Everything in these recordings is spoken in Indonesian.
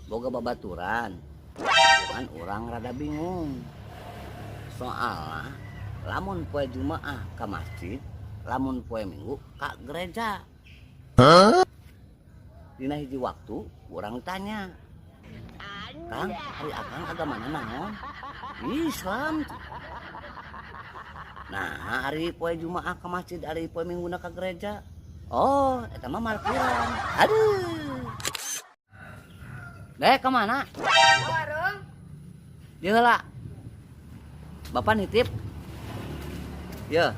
boga babaturan. Cuman orang rada bingung. Soalnya lamun poe Jumaah ke masjid, lamun poe Minggu ke gereja. Dina hiji waktu orang tanya, Kang, hari akang agamana naon? Islam. Nah, hari poe Jumaah ke masjid, hari poe Mingguna ke gereja. Oh, eta mah markiran. Aduh. Dek, kemana? Warung. Dia lah. Bapak nitip. Ya,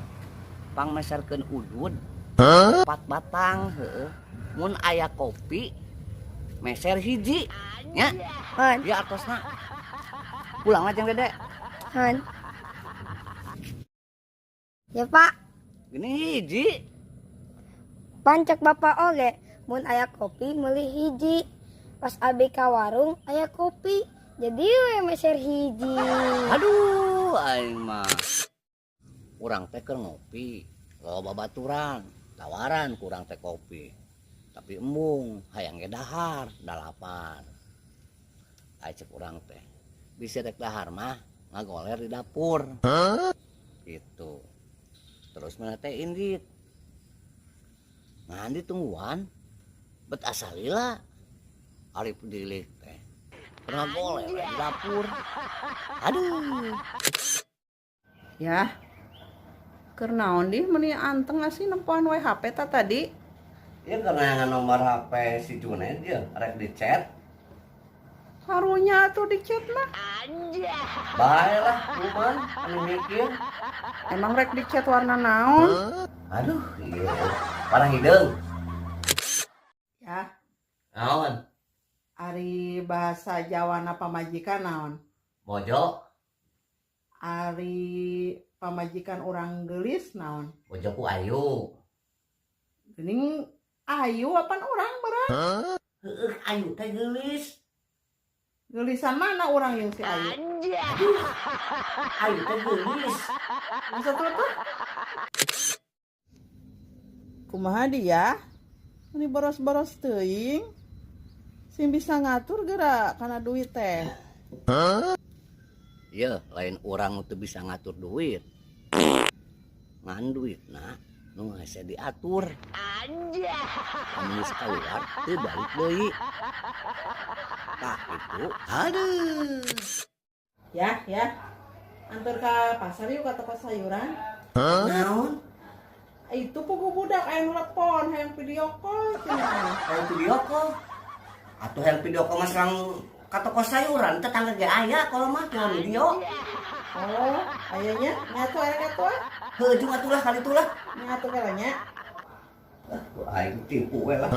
pang meserkeun udud. 4 batang, heeh. Mun aya kopi, meser hiji. Nya, Han. dia atosna. Pulang aja Dede. Han. Ya Pak, Gini hiji. pancak Bapak oge. Mun aya kopi meuli hiji. Pas abi ka warung aya kopi. Jadi we meser hiji. Aduh, aing mah. Urang teh keur ngopi, loba baturan, tawaran kurang teh kopi. Tapi embung, hayang ge dahar, dalapan. Ai cek urang teh. Bisa rek dahar mah ngagoler di dapur. Gitu. Terus mana teh indit. Ngan ditungguan, bet asalila. Ari pedilih teh. Pernah goler di dapur. Aduh. Ya, keur naon di meni anteng sih nempoan we HP ta tadi? Ya karena nomor HP si Junet dia rek di chat. Karunya tuh di chat mah. Bae lah, cuman anu mikir. Emang rek di chat warna naon? Aduh, iya. Parang hideung. Ya, Naon? ari bahasa Jawana pamajikan naon? Mojo, Ari pamajikan orang gelis naon? mojoku ayu. Geuning ayu apan orang berat? Heeh, ayu teh geulis. Gelisan mana orang yang si ayu? Ayu teh geulis. Masa tuh? Kumaha dia? Ini boros-boros teuing. Sing bisa ngatur geura kana duit teh. Iya, lain orang teu bisa ngatur duit. Ngan duitna nu hese diatur. Anu geus kaluar teu balik deui. Tah itu, aduh. Ya. Antar ke pasar yuk ke toko sayuran. Naon? Itu pugu budak aya telepon, hayang video call cenah. Hayang video call. Atuh hayang video call mah sareng ka toko sayuran tetangga ge aya kalau mah jangan video. Oh, ayahnya nyatu aya nyatu. Heujung atuh lah kali itulah. Nyatu kalanya. Aing tipu we lah.